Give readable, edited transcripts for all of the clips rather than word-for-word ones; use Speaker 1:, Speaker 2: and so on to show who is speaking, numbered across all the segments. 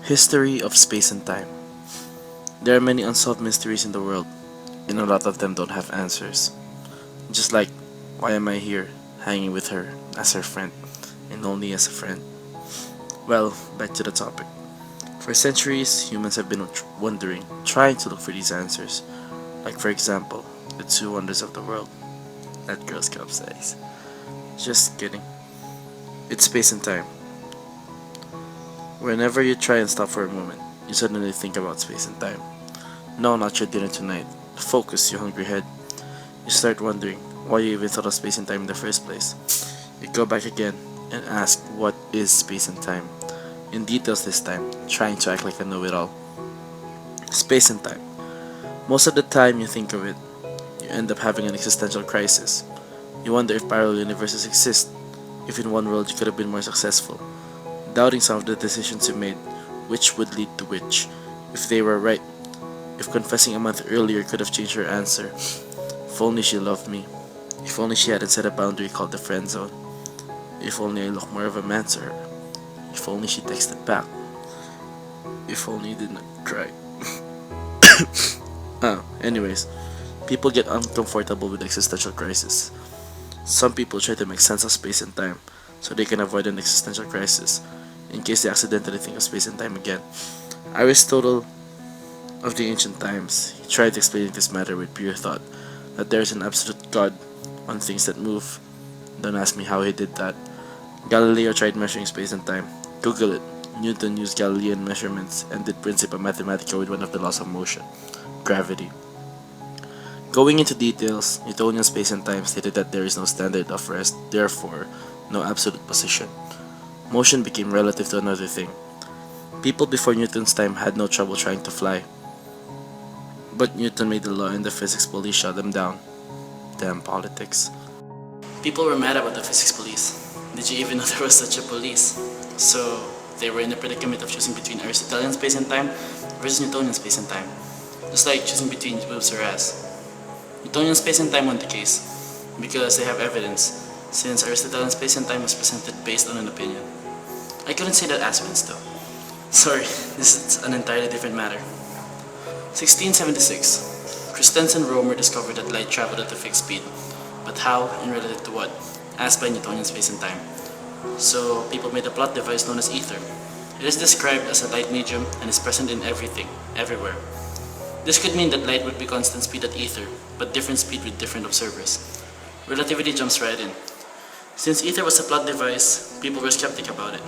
Speaker 1: History of space and time. There are many unsolved mysteries in the world, and a lot of them don't have answers. Just like, why am I here, hanging with her, as her friend, and only as a friend? Well, back to the topic. For centuries, humans have been wondering, trying to look for these answers. Like, for example, the two wonders of the world. That Girl Scout says. Just kidding. It's space and time. Whenever you try and stop for a moment, you suddenly think about space and time. No, not your dinner tonight. Focus, you hungry head. You start wondering why you even thought of space and time in the first place. You go back again and ask what is space and time. In details this time, trying to act like a know-it-all. Space and time. Most of the time you think of it, you end up having an existential crisis. You wonder if parallel universes exist, if in one world you could have been more successful, doubting some of the decisions you made, which would lead to which, if they were right, if confessing a month earlier could have changed her answer. If only she loved me. If only she hadn't set a boundary called the friend zone. If only I looked more of a man to her. If only she texted back. If only you didn't cry. Anyways, people get uncomfortable with existential crisis. Some people try to make sense of space and time so they can avoid an existential crisis in case they accidentally think of space and time again. Aristotle of the ancient times, he tried explaining this matter with pure thought, that there is an absolute God on things that move. Don't ask me how he did that. Galileo tried measuring space and time. Google it. Newton used Galilean measurements and did Principia Mathematica with one of the laws of motion, gravity. Going into details, Newtonian space and time stated that there is no standard of rest, therefore, no absolute position. Motion became relative to another thing. People before Newton's time had no trouble trying to fly. But Newton made the law and the physics police shut them down. Damn politics. People were mad about the physics police. Did you even know there was such a police? So, they were in the predicament of choosing between Aristotelian space and time versus Newtonian space and time. Just like choosing between boobs or ass. Newtonian space and time won the case because they have evidence, since Aristotelian space and time was presented based on an opinion. I couldn't say that ass wins though. Sorry, this is an entirely different matter. 1676. Christensen and Romer discovered that light traveled at a fixed speed, but how and relative to what? Asked by Newtonian space and time. So people made a plot device known as ether. It is described as a light medium and is present in everything, everywhere. This could mean that light would be constant speed at ether, but different speed with different observers. Relativity jumps right in. Since ether was a plot device, people were skeptic about it.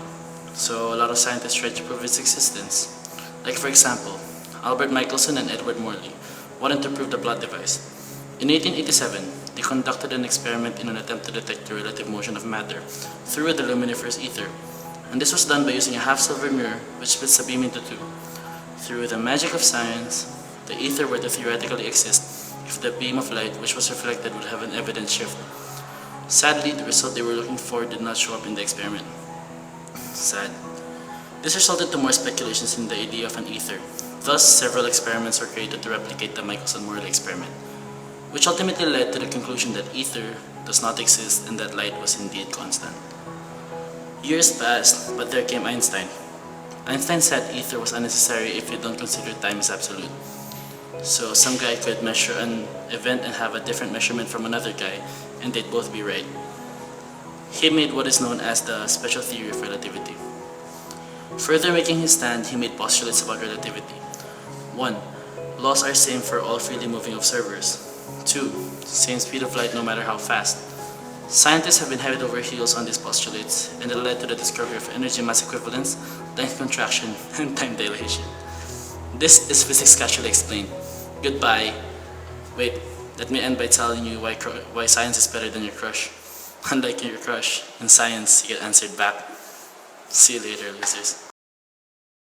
Speaker 1: So a lot of scientists tried to prove its existence. Like for example, Albert Michelson and Edward Morley wanted to prove the plot device. In 1887, they conducted an experiment in an attempt to detect the relative motion of matter through the luminiferous ether. And this was done by using a half-silver mirror which splits the beam into two. Through the magic of science, the ether were to theoretically exist if the beam of light which was reflected would have an evident shift. Sadly, the result they were looking for did not show up in the experiment. Sad. This resulted to more speculations in the idea of an ether. Thus, several experiments were created to replicate the Michelson-Morley experiment, which ultimately led to the conclusion that ether does not exist and that light was indeed constant. Years passed, but there came Einstein. Einstein said ether was unnecessary if you don't consider time as absolute. So some guy could measure an event and have a different measurement from another guy, and they'd both be right. He made what is known as the special theory of relativity. Further making his stand, he made postulates about relativity. 1. Laws are same for all freely moving observers. 2. Same speed of light no matter how fast. Scientists have been head over heels on these postulates, and it led to the discovery of energy mass equivalence, length contraction, and time dilation. This is physics casually explained. Goodbye. Wait, let me end by telling you why science is better than your crush. Unlike your crush, in science you get answered back. See you later, losers.